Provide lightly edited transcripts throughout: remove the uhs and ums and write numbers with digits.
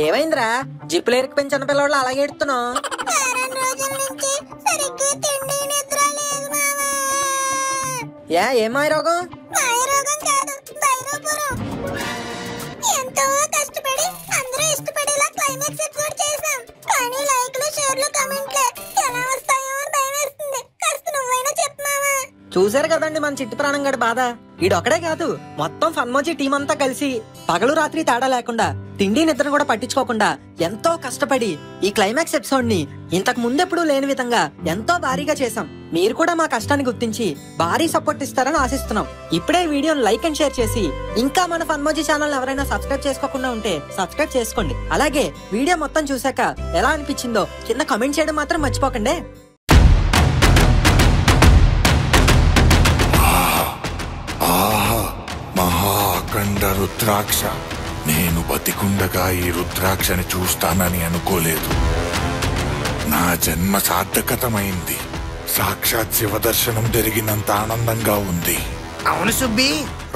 ఏమైందిరా జిప్పులేరికి పెంచిన పిల్లవాళ్ళు అలాగే ఎడుతున్నావు? ఏమాయి రోగం? చూసారు కదండి మన చిట్టి ప్రాణం గడి బాధ. ఈడొక్కడే కాదు, మొత్తం ఫన్మోజీ టీం అంతా కలిసి పగలు రాత్రి తేడా లేకుండా తిండి నిద్ర కూడా పట్టించుకోకుండా ఎంతో కష్టపడి ఈ క్లైమాక్స్ ఎపిసోడ్ ని ఇంతకు ముందెప్పుడు లేని విధంగా ఎంతో భారీగా చేసాం. మీరు కూడా మా కష్టాన్ని గుర్తించి భారీ సపోర్ట్ ఇస్తారని ఆశిస్తున్నాం. ఇప్పుడే వీడియోని లైక్ అండ్ షేర్ చేసి ఇంకా మన ఫన్మోజీ ఛానల్ ఎవరైనా సబ్స్క్రైబ్ చేసుకోకుండా ఉంటే సబ్స్క్రైబ్ చేసుకోండి. అలాగే వీడియో మొత్తం చూసాక ఎలా అనిపించిందో కింద కామెంట్ చేయడం మాత్రం మర్చిపోకండి. మహాఖండ రుద్రాక్ష, నేను బతికుండగా ఈ రుద్రాక్షని చూస్తానని అనుకోలేదు. నా జన్మ సార్థకతమైంది. సాక్షాత్ శివ దర్శనం జరిగినంత ఆనందంగా ఉంది. అవును సుబ్బి,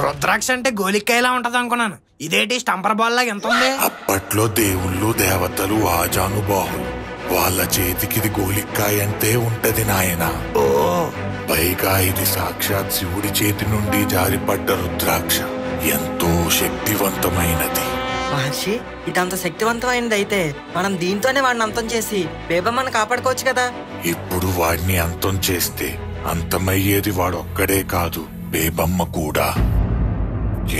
రుద్రాక్ష అంటే గోలిక్కాయలా ఉంటది అనుకున్నాను. ఇదేంటి స్టంపర్ బాల్ లాగా ఎంత ఉంది? అప్పట్లో దేవుళ్ళు దేవతలు ఆజానుబాహులు, వాళ్ళ చేతికిది గోలిక్కాయ అంటే ఉంటది నాయన. ఓ పైగా ఇది సాక్షాత్ శివుడి చేతి నుండి జారిపడ్డ రుద్రాక్ష, ఎంతో శక్తివంతమైనది. మహర్షి, ఇదంత శక్తివంతమైనది అయితే మనం దీంతోనే వాడిని అంతం చేసి బేబమ్మని కాపాడుకోవచ్చు కదా. ఇప్పుడు వాడిని అంతం చేస్తే అంతమయ్యేది వాడొక్కడే కాదు, బేబమ్మ కూడా.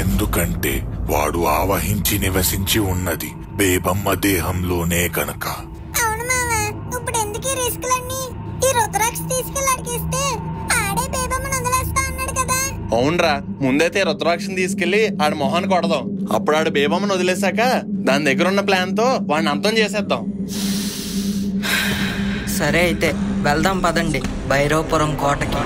ఎందుకంటే వాడు ఆవహించి నివసించి ఉన్నది బేబమ్మ దేహంలోనే కనుక. అవును మావా, ఇప్పుడు ఎందుకు ఈ రిస్కులన్నీ? ఈ రుద్రాక్ష తీసుకెళ్ళి అడిగిస్తే ఆడే బేబమ్మని వదిలేస్తా అన్నాడు కదా. అవునరా, ముందైతే రుద్రాక్షని తీసుకెళ్లి ఆడి మొహాన్ని కొడదాం. అప్పుడు ఆడు బేబమ్మను వదిలేసాక దాని దగ్గర ఉన్న ప్లాన్ తో వాడిని అంతం చేసేద్దాం. సరే అయితే వెళ్దాం పదండి భైరవపురం కోటకి.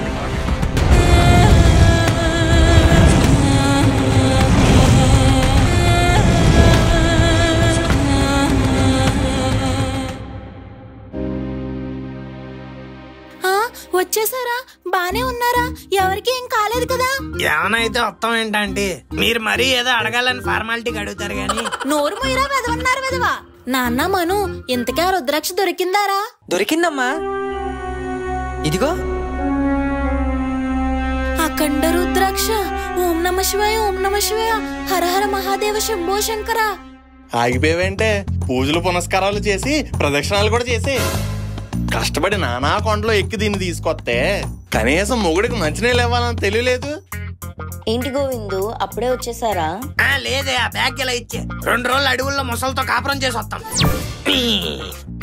వచ్చేసారా? బానే ఉన్నారా? ఎవరికి ఏం కాలేదు కదా? ఏమైనా అయితే వస్తాం ఏంటంటే మీరు మరీ ఏదో అడగాలని ఫార్మాలిటీకి అడుగుతారు గాని. నోరు మొయ్యరా వెదవన్నారు వెదవా. నాన్న మను, ఇంతకా రుద్రాక్ష దొరికిందారా? దొరికిందమ్మా, ఇదిగో. అఖండ రుద్రాక్ష. ఓం నమ శివాయ, ఓం నమ శివాయ, హర హర మహాదేవ శంభో శంకర. ఆగిపోయావంటే పూజలు పునస్కారాలు చేసి ప్రదక్షిణాలు కూడా చేసి కష్టపడి నానా కొండలో ఎక్కి దీన్ని తీసుకొస్తే కనీసం మొగుడికి మంచినీళ్ళు ఇవ్వాలని తెలియలేదు. ఏంటి గోవిందు, అప్పుడే వచ్చేసారా? లేదే, ఆ బ్యాగ్ ఇలా ఇచ్చే 2 రోజులు అడవుల్లో ముసలితో కాపురం చేసి వస్తాం.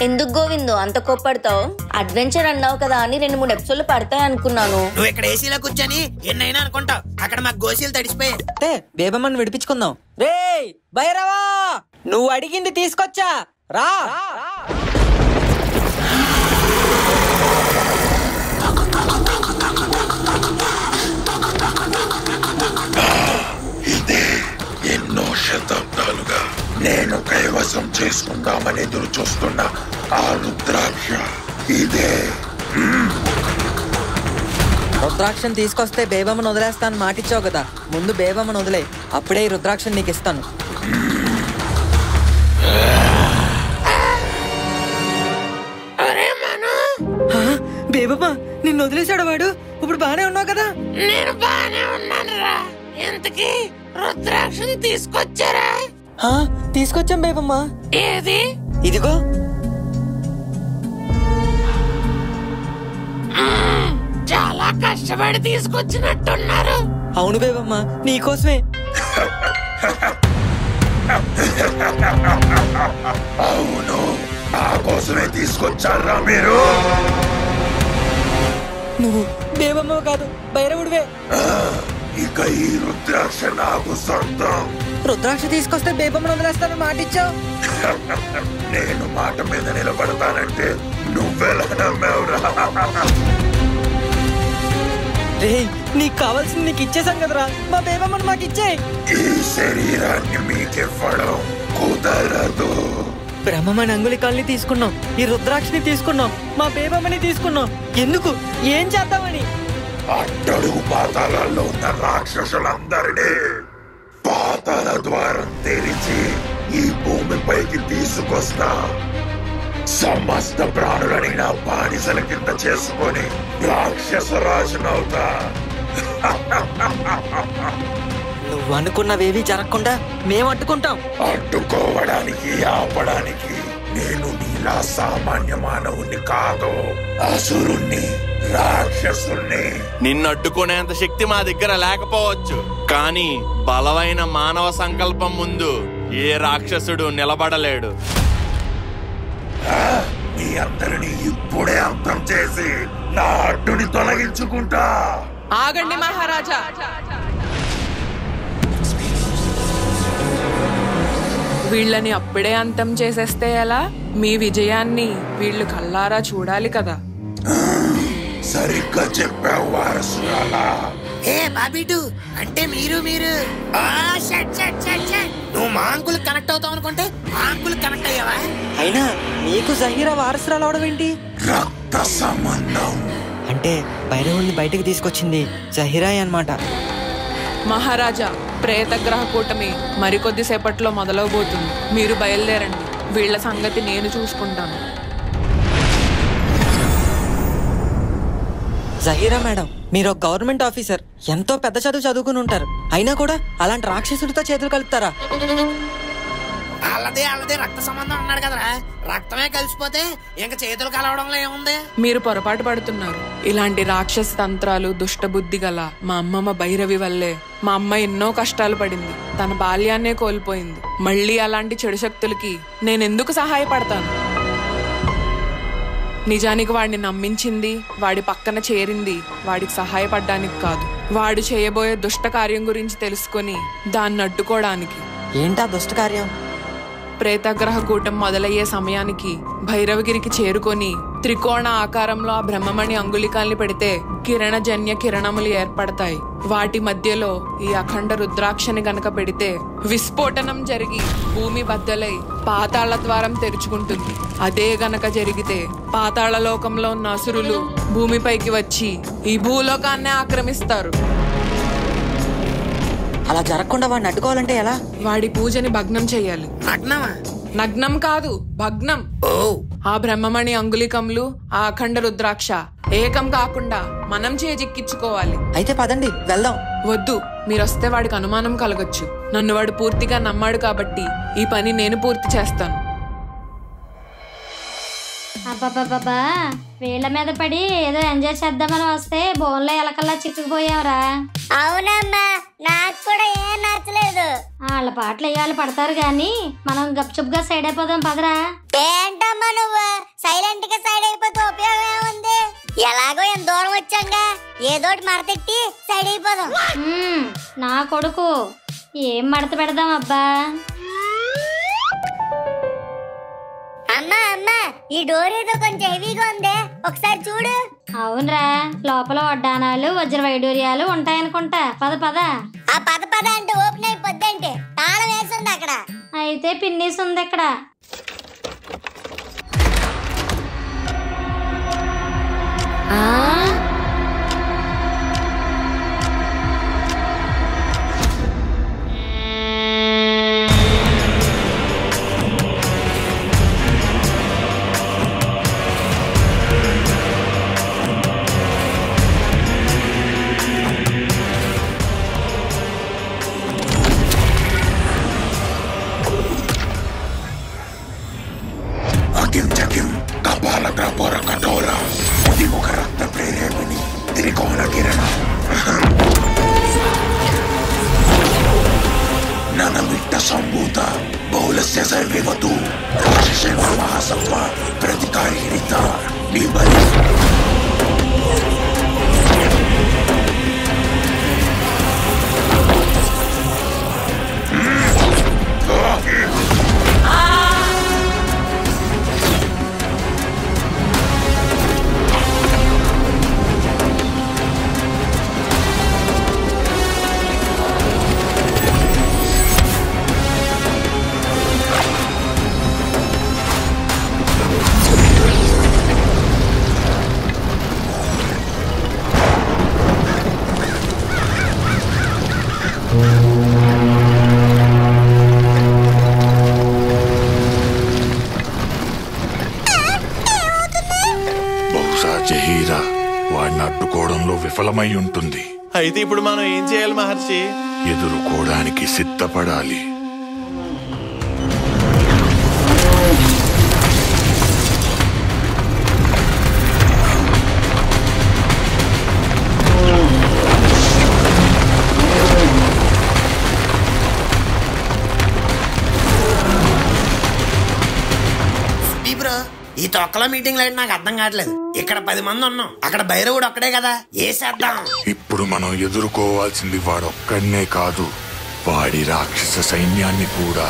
ఎందుకు గోవిందు అంత కోప్పడతావు? అడ్వెంచర్ అన్నావు కదా అని 2-3 ఎపిసోడ్లు పడతాయి అనుకున్నాను. నువ్వు ఇక్కడ ఏసీలో కూర్చొని ఎన్నైనా అనుకుంటావు, అక్కడ మాకు గోసీలు తడిసిపోయాయి. బేబమ్మని విడిపించుకుందాం. రేయ్ భైరవా, నువ్వు అడిగింది తీసుకొచ్చా రా. ఇదే ఎన్నో శతాబ్దాలుగా నేను కైవసం చేసుకుందామని ఎదురు చూస్తున్న ఆ రుద్రాక్ష ఇదే. రుద్రాక్షని తీసుకొస్తే బేబమ్మను వదిలేస్తాను మాటిచ్చావు కదా. ముందు బేబమ్మను వదిలే, అప్పుడే ఈ రుద్రాక్షని నీకు ఇస్తాను. బేబమ్మ నిన్ను వదిలేశాడు వాడు. ఇప్పుడు బానే ఉన్నావు కదా? నేను బానే ఉన్నానురా. ఎంతకీ రుద్రాక్షని తీసుకొచ్చారా? తీసుకొచ్చాం బేబమ్మ. ఏది? ఇదిగో. చాలా కష్టపడి తీసుకొచ్చినట్టున్నారు. అవును బేబమ్మ, నీకోసమే. అవును, నా కోసమే తీసుకొచ్చారా మీరు? నువ్వు బేబమ్మ కాదు, భైరవుడివే. ఇక ఈ రుద్రాక్ష నాకు సొంతం. రుద్రాక్ష తీసుకొస్తే బేబమ్మను వదిలేస్తాను మాటిచ్చావు. నేను మాట మీద నిలబడతానంటే నువ్వెలా నమ్మావురా? రేయ్, నీకు కావాల్సింది నీకు ఇచ్చేసాం కదరా. మా బేబమ్మను మాకు ఇచ్చేయ్. ఈ శరీరాన్ని మీకివ్వడం కుదరదు. బ్రహ్మమైన అంగుళికాల్ని తీసుకున్నాం, ఈ రుద్రాక్షని తీసుకున్నాం, మా బేబమ్మని తీసుకున్నాం. ఎందుకు? ఏం చేద్దామని? అట్టడుగు పాతాళాల్లో ఉన్న రాక్షసులందరినీ పాతాళ ద్వారం తెరిచి ఈ భూమిపైకి తీసుకొస్తా. సమస్త ప్రాణులని నా బానిసల కింద చేసుకొని రాక్షస రాజునవుతా. నువ్వు అనుకున్నవేవి జరగకుండా మేము అడ్డుకుంటాం. అడ్డుకోవడానికి ఆపడానికి నేను నీలా సామాన్య మానవుణ్ణి కాదు, అసురుణ్ణి, రాక్షసుణ్ణి. నిన్ను అడ్డుకునేంత శక్తి మా దగ్గర లేకపోవచ్చు, కానీ బలమైన మానవ సంకల్పం ముందు ఏ రాక్షసుడు నిలబడలేడు. మీ అందరినీ ఇప్పుడే అంతం చేసి నా అడ్డుని తొలగించుకుంటా. ఆగండి మహారాజా. వీళ్ళని అప్పుడే అంతం చేసేస్తే ఎలా? మీ విజయాన్ని వీళ్ళు కల్లారా చూడాలి కదా. సరిగ్గా చెప్పావు వారసురాలా. ఏ బాబీటు అంటే మీరు నువ్వు మా అంకుల్ కనెక్ట్ అవుతావు అనుకుంటే మా అంకుల్ కనెక్ట్ అయ్యావా? అయినా నీకు జహీరా వారసురాలు అవడం ఏంటి? రక్త సంబంధం. అంటే భైరవుణ్ణి బయటకు తీసుకొచ్చింది జహీరాయ్ అన్నమాట. మహారాజా, ప్రేతగ్రహ కూటమి మరికొద్దిసేపట్లో మొదలవబోతుంది. మీరు బయలుదేరండి. వీళ్ల సంగతి నేను చూసుకుంటాను. జహీరా మేడం, మీరు ఒక గవర్నమెంట్ ఆఫీసర్, ఎంతో పెద్ద చదువు చదువుకుని ఉంటారు. అయినా కూడా అలాంటి రాక్షసుడితో చేతులు కలుపుతారా? అల్లదే రక్త సంబంధం అన్నాడు కదరా, రక్తమే కలిసిపోతే ఇంకా చేతులు కలవడంలో ఏముంది? మీరు పొరపాటు పడుతున్నారు. ఇలాంటి రాక్షస తంత్రాలు, దుష్టబుద్ధి గల మా అమ్మమ్మ భైరవి వల్లే మా అమ్మ ఎన్నో కష్టాలు పడింది. తన బాల్యాన్నే కోల్పోయింది. మళ్ళీ అలాంటి చెడు శక్తులకి నేనెందుకు సహాయపడతాను? నిజానికి వాడిని నమ్మించింది, వాడి పక్కన చేరింది వాడికి సహాయపడ్డానికి కాదు, వాడు చేయబోయే దుష్ట కార్యం గురించి తెలుసుకొని దాన్ని అడ్డుకోవడానికి. ఏంటా దుష్ట కార్యం? ప్రేతగ్రహ కూటం మొదలయ్యే సమయానికి భైరవగిరికి చేరుకొని త్రికోణ ఆకారంలో ఆ బ్రహ్మమణి అంగుళికాల్ని పెడితే కిరణజన్య కిరణములు ఏర్పడతాయి. వాటి మధ్యలో ఈ అఖండ రుద్రాక్షని గనక పెడితే విస్ఫోటనం జరిగి భూమి బద్దలై పాతాళ ద్వారం తెరుచుకుంటుంది. అదే గనక జరిగితే పాతాళ లోకంలో ఉన్న అసురులు భూమిపైకి వచ్చి ఈ భూలోకాన్నే ఆక్రమిస్తారు. అలా జరగకుండా వాడిని అడ్డుకోవాలంటే ఎలా? వాడి పూజని భగ్నం చెయ్యాలి. నగ్నమా? నగ్నం కాదు, భగ్నం. ఆ బ్రహ్మమణి అంగుళికములు, ఆ అఖండ రుద్రాక్ష ఏకం కాకుండా మనం చేజిక్కించుకోవాలి. అయితే పదండి వెళ్దాం. వద్దు, మీరొస్తే వాడికి అనుమానం కలగొచ్చు. నన్ను వాడు పూర్తిగా నమ్మాడు కాబట్టి ఈ పని నేను పూర్తి చేస్తాను. అబ్బబ్బబ్బా, వీళ్ళ మీద పడి ఏదో ఎంజాయ్ చేద్దామని వస్తే బోన్లో ఎలకల్లా చిక్కుకుపోయావరా. అవునమ్మా, నాకు కూడా ఏం నచ్చలేదు. వాళ్ళ పాటలు వేయాలి పడతారు గాని మనం గప్చుప్గా సైడ్ అయిపోదాం పదరా. ఏంటమ్మా నువ్వు సైలెంట్ గా సైడ్ అయిపోతే ఉపయోగం ఏముంది? ఎలాగో ఎంత దూరం వచ్చాంగా, ఏదోటి మడతెట్టి సైడ్ అయిపోదాం. నా కొడుకు ఏం మడత పెడదాం అబ్బా? అమ్మా అమ్మా, ఈ డోర్ ఏదో కొంచెం హెవీగా ఉందే, ఒకసారి చూడు. అవునరా, లోపల వడ్డానాలు వజ్ర వైడూర్యాలు ఉంటాయనుకుంటా. పద పద. ఆ పద పద అంటే ఓపెన్ అయిపోద్దంటే తాళం వేసింది అక్కడ. అయితే పిన్నీస్ ఉంది ఇక్కడ. సిద్ధమై ఉంటుంది. అయితే ఇప్పుడు మనం ఏం చేయాలి మహర్షి? ఎదుర్కోవడానికి సిద్ధపడాలి. ఈ తొక్కలో మీటింగ్ లైట్ నాకు అర్థం కావట్లేదు. ఇక్కడ 10 మంది ఉన్నాం, అక్కడ భైరవుడు ఒక్కడే కదా, ఏ చేద్దాం? ఇప్పుడు మనం ఎదుర్కోవాల్సింది వాడొక్కడనే కాదు, వాడి రాక్షస సైన్యాన్ని కూడా.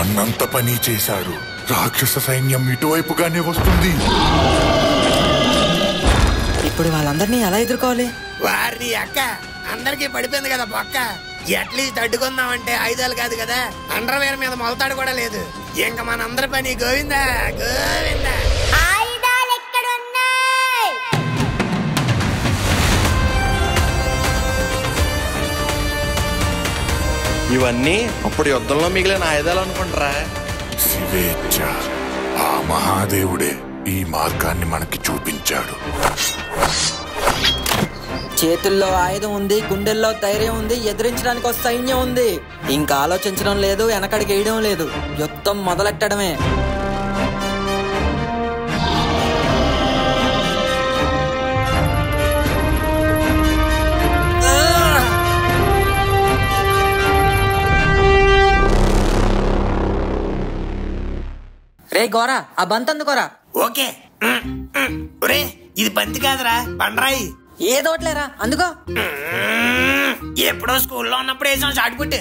అన్నంత పని చేశాడు. రాక్షస సైన్యం ఇటువైపుగానే వస్తుంది. ఇప్పుడు వాళ్ళందరినీ ఎలా ఎదుర్కోవాలి? వారిని అక్క అందరికీ పడిపోయింది కదా పక్క. అట్లీస్ట్ అడ్డుకుందామంటే ఆయుధాలు కాదు కదా, అండర్వేర్ మీద మొలతాడు కూడా లేదు. ఇంకా మనందరి పని గోవిందా గోవిందా. ఆయుధాలు ఎక్కడున్నాయి? ఇవన్నీ అప్పుడు యుద్ధంలో మిగిలిన ఆయుధాలు అనుకుంటారా? శివేచ్ఛ, ఆ మహాదేవుడే ఈ మార్గాన్ని మనకి చూపించాడు. చేతుల్లో ఆయుధం ఉంది, గుండెల్లో ధైర్యం ఉంది, ఎదిరించడానికి ఒక సైన్యం ఉంది. ఇంకా ఆలోచించడం లేదు, వెనకడికి వేయడం లేదు, యుద్ధం మొదలెట్టడమే. రే గోరా, ఆ బంత్ అందుకోరా. ఓకే. ఒరే ఇది బంతి కాదురా, బండరాయి. ఏదోట్లేరా అందుకో. ఎప్పుడో స్కూల్లో ఉన్నప్పుడు వేసాం షార్ట్ పుట్.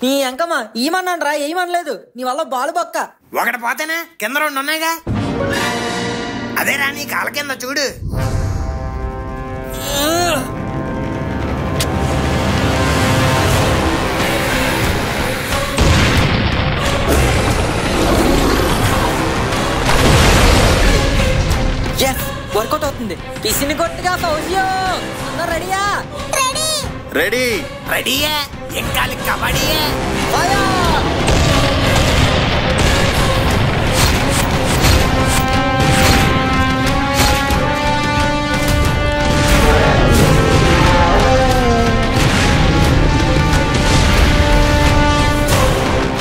నీ అంకమ్మ ఈమన్నాను రా, ఏమనలేదు. నీ వల్ల బాలు బొక్క. ఒకటి పోతేనే కింద 2 ఉన్నాయిగా. అదేరా నీ కాళ్ళ కింద చూడు. వర్కౌట్ అవుతుంది. పిసిని కొట్టుగా ఫౌజ్యం. రెడీయా? రెడీ రెడీయే. ఇంకా కబడ్డీయే.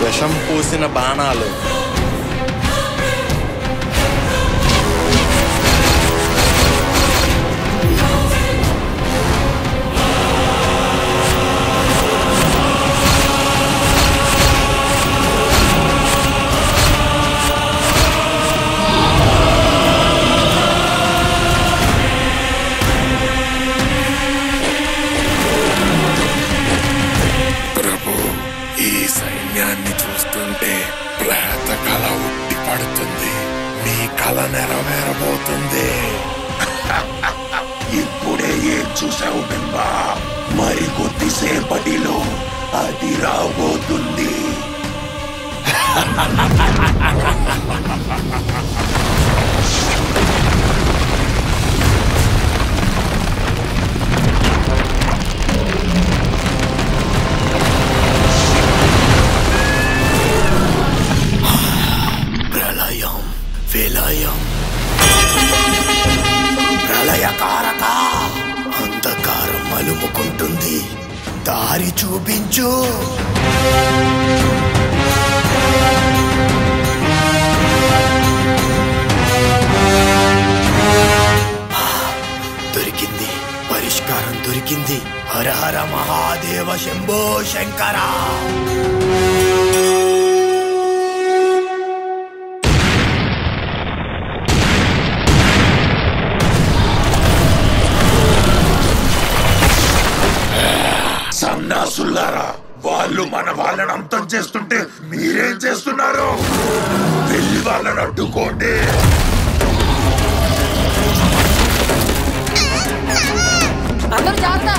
విషం పూసిన బాణాలు. చూస్తుంటే ప్రేత కళ ఉట్టి పడుతుంది. మీ కళ నెరవేరబోతుంది. ఇప్పుడే ఏం చూసావు బింబా, మరి కొద్దిసేపటిలో అది రాబోతుంది. విలయం, ప్రళయకారక, అంధకారం అలుముకుంటుంది. దారి చూపించు. దొరికింది, పరిష్కారం దొరికింది. హర హర మహాదేవ శంభో శంకర. సన్నాసులారా, వాళ్ళు మన వాళ్ళని అంతం చేస్తుంటే మీరేం చేస్తున్నారు? వెళ్ళి వాళ్ళని అడ్డుకోండి. అందరూ జాగ్రత్త.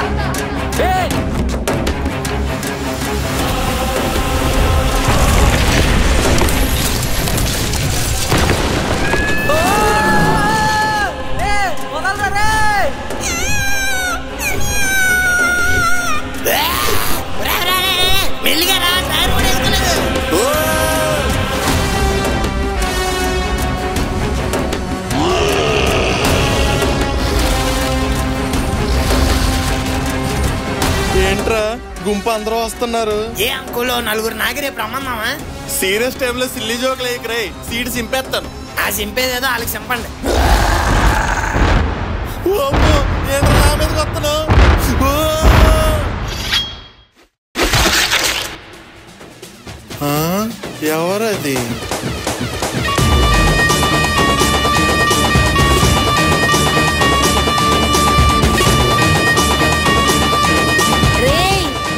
గుంపు అందరూ వస్తున్నారు. ఏ అంకుల్ నలుగురు నాగిరే ప్రమాదమా? సీరియస్ టైంలో సిల్లీ జోకులు వేయకరే, సీడ్ సింపేస్తాను. ఆ సింపేదేదో వాళ్ళకి సింపండి. నా మీదకి వస్తున్నావు. ఎవరది?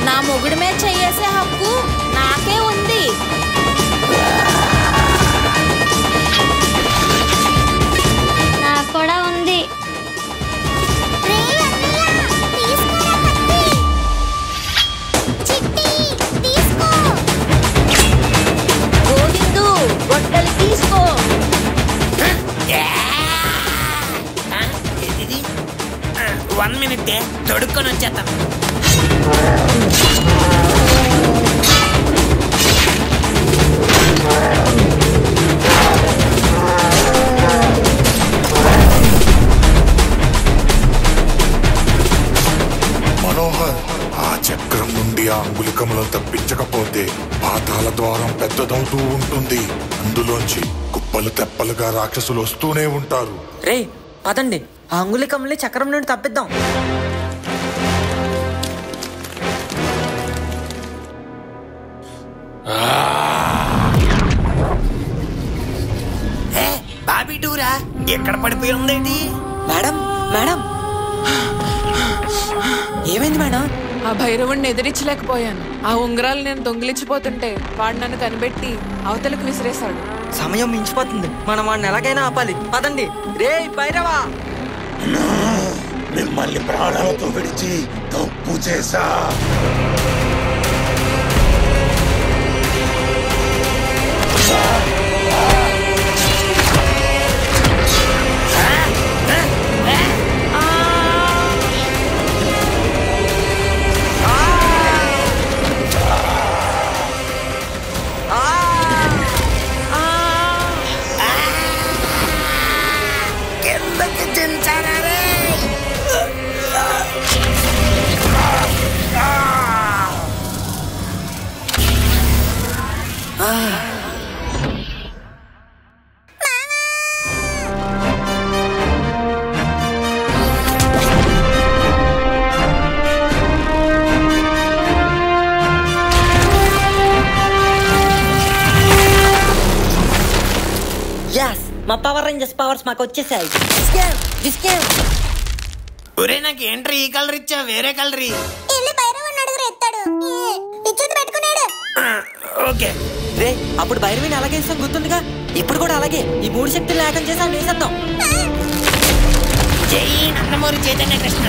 నా మొగుడి మీద చెయ్యేసే హక్కు నాకే ఉంది. నాకు కూడా ఉంది. గోవిందు గొడ్డలి తీసుకో. 1 minute తొడుక్కొని వచ్చేస్తాను. మనోహర్, ఆ చక్రం నుండి ఆ అంగుళికములను తప్పించకపోతే పాతాళ ద్వారం పెద్దదవుతూ ఉంటుంది. అందులోంచి కుప్పలు తెప్పలుగా రాక్షసులు వస్తూనే ఉంటారు. రే పదండి, ఆ అంగుళికముల్ని చక్రం నుండి తప్పిద్దాం. బాబీ టూరా ఎక్కడ పడిపోయి ఉందేంటి? మేడం మేడం, ఏమైంది మేడం? ఆ భైరవుడిని ఎదిరించలేకపోయాను. ఆ ఉంగరాలు నేను దొంగిలించిపోతుంటే వాడు నన్ను కనిపెట్టి అవతలకు విసిరేశాడు. సమయం మించిపోతుంది, మనం వాడిని ఎలాగైనా ఆపాలి. పదండి. రే భైరవా, మిమ్మల్ని ప్రాణాలతో విడిచి తప్పు చేశా. మా పవర్ రేంజర్స్ పవర్స్ మాకు వచ్చేసాయి. ఒరే నాకు ఏంట్రీ ఈ కలర్ ఇచ్చా, వేరే కలర్ ఓకే. రే అప్పుడు భైరవిని అలాగే ఇస్తాం గుర్తుందిగా, ఇప్పుడు కూడా అలాగే ఈ 3 శక్తులు ఏకం చేసి అవి వేసేద్దాం. జై నందమూరి చైతన్య కృష్ణ.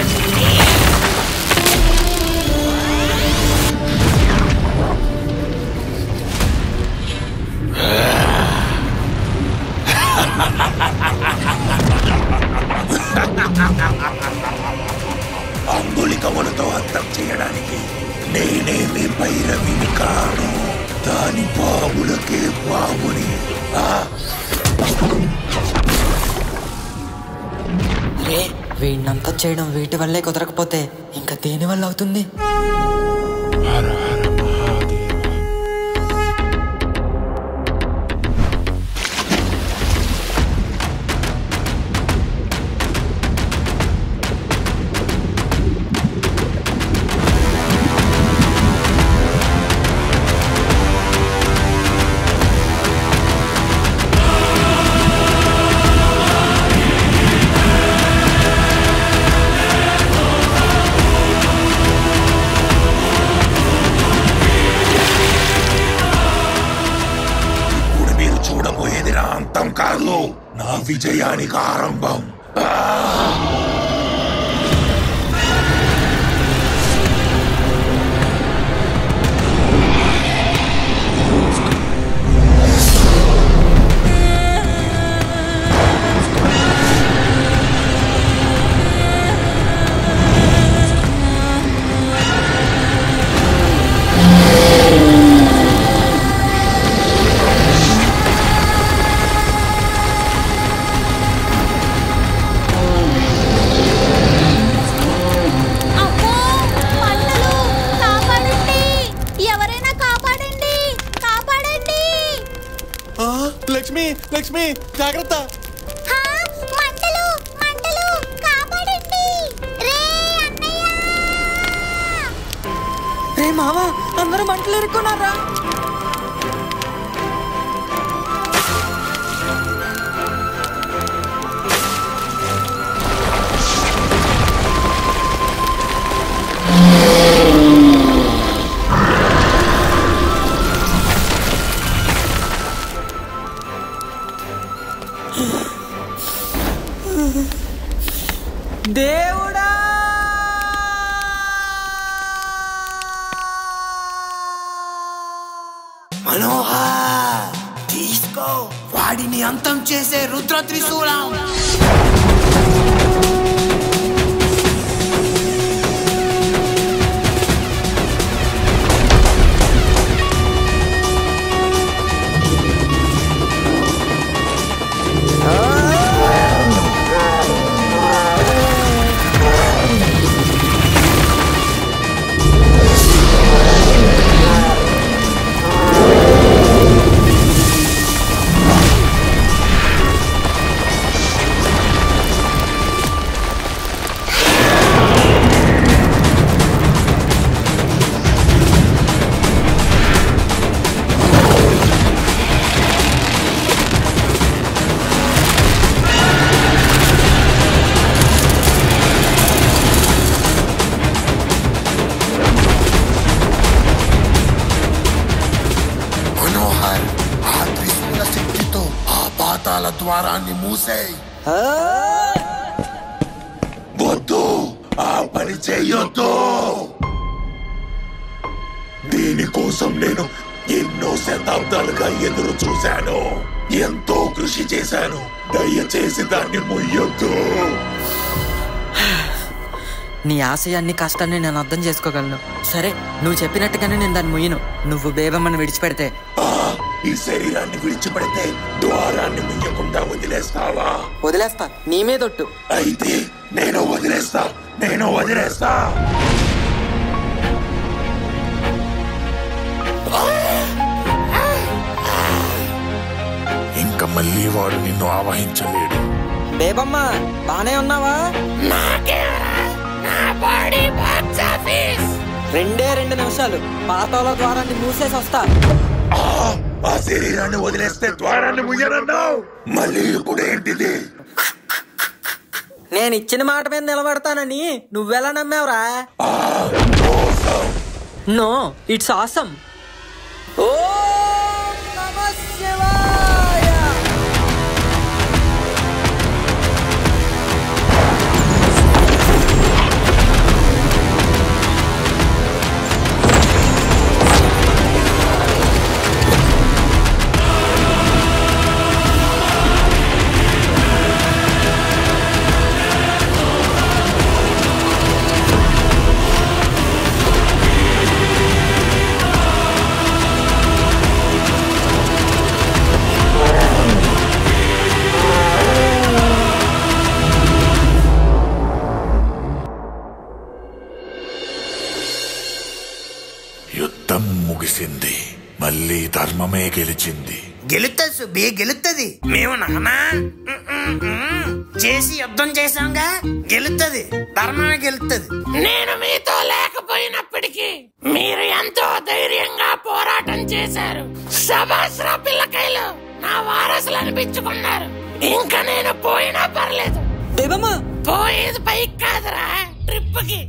అంగుళికములతో అంతం చేయడానికి నేనేమి భైరవిని కాను, దాని బాబులకే బాబుని. రే వీడినంతా చేయడం వీటి వల్లే కుదరకపోతే ఇంకా దేని వల్ల అవుతుంది? కాదు, నా విజయానికి ఆరంభం. సుబ్బలక్ష్మి జాగ్రత్త. హా, మంటలు మంటలు కాపాడండి రే అన్నయ్య. రే మావా, అందరూ మంటలు ఎరుక్కున్నారా? దేవుడా, మనోహర్ తీసుకో వాడిని అంతం చేసే రుద్ర త్రిశూలం. ద్వారాన్ని మూసేయ్. వద్దు, ఆ పని చెయ్యొద్దు. దీనికోసం నేను ఎన్నో శతాబ్దాలుగా ఎదురు చూశాను, ఎంతో కృషి చేశాను. దయచేసి దాన్ని ముయ్యొద్దు. నీ ఆశయాన్ని కష్టాన్ని నేను అర్థం చేసుకోగలను. సరే, నువ్వు చెప్పినట్టుగానే నేను దాన్ని ముయ్యను. నువ్వు బేబమ్మని విడిచిపెడితే. ఈ శరీరాన్ని విడిచిపెడితే ద్వారాన్ని ముయ్యకుండా వదిలేస్తావా? వదిలేస్తా, నీ మీదొట్టు. అయితే నేను వదిలేస్తా. ఇంకా మళ్ళీ వాడు నిన్ను ఆవహించలేడు. బేబమ్మ, బానే ఉన్నావా? 2 నిమిషాలు పాతాళ ద్వారాన్ని మూసేసి వస్తా. ఆ శరీరాన్ని వదిలేస్తే ద్వారాన్ని ముయ్యనన్నావు, మళ్ళీ ఇప్పుడు ఏంటిది? నేను ఇచ్చిన మాట మీద నిలబడతానని నువ్వెలా నమ్మావురా? No, it's awesome. ఓం నమః శివాయ. యుద్ధం ముగిసింది, మళ్ళీ ధర్మమే గెలిచింది. గెలుతుంది సుబ్బి, గెలుతుంది. మేము నానా చేసి యుద్ధం చేశాంగా, గెలుతుంది, ధర్మమే గెలుతుంది. నేను మీతో లేకపోయినప్పటికీ మీరు ఎంతో ధైర్యంగా పోరాటం చేశారు. శభాష్ రా పిల్లకాయలు, నా వారసులు అనిపించుకున్నారు. ఇంకా నేను పోయినా పర్లేదు. బేబమ్మ, పోయేది పైకి కాదురా, ట్రిప్ కి.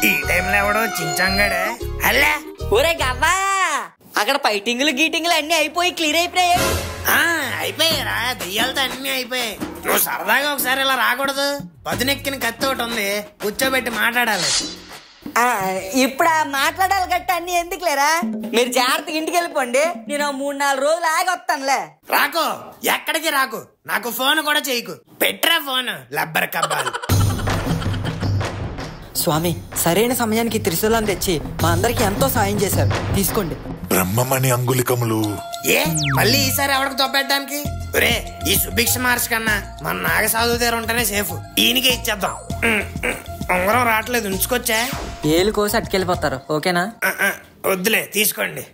ఈ టైంలో ఎవడో చించంగాడే అల్లా. ఒరే గవ్వా, అక్కడ ఫైటింగ్లు గీటింగ్లు అన్ని అయిపోయి క్లియర్ అయిపోయాయి. అయిపోయారా, దెయ్యాలతో అన్ని అయిపోయాయి. నువ్వు సరదాగా ఒకసారి ఇలా రాకూడదు? పదునెక్కిన కత్తి ఒకటి ఉంది, కూర్చోబెట్టి మాట్లాడాలి. ఇప్పుడు మాట్లాడాలి గట్ట అన్ని ఎందుకు లేరా? మీరు జాగ్రత్తగా ఇంటికి వెళ్ళిపోండి, నేను 3-4 రోజులు ఆగి వస్తానులే. రాకు, ఎక్కడికి రాకు, నాకు ఫోన్ కూడా చేయకు. పెట్రా ఫోన్, లబ్బర్ కబ్బాలు. స్వామి, సరైన సమయానికి త్రిశూలం తెచ్చి మా అందరికి ఎంతో సాయం చేశారు, తీసుకోండి. బ్రహ్మమణి అంగుళికములు. ఏ మళ్ళీ ఈసారి ఎవరికి తోపెట్టడానికి? రే, ఈ సుభిక్ష మహర్షి కన్నా మన నాగసాధు దగ్గర ఉంటేనే సేఫ్. ఈయనకే ఇచ్చేద్దాం. ఉంగరం రావట్లేదు, ఉంచుకొచ్చా? ఏలు కోసి అట్టుకెళ్ళిపోతారు, ఓకేనా? వద్దులే, తీసుకోండి.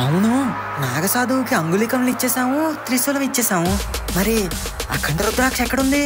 అవును, నాగసాధువుకి అంగుళికములు ఇచ్చేసాము, త్రిశూలం ఇచ్చేసాము. మరి అఖండ రుద్రాక్ష ఎక్కడుంది?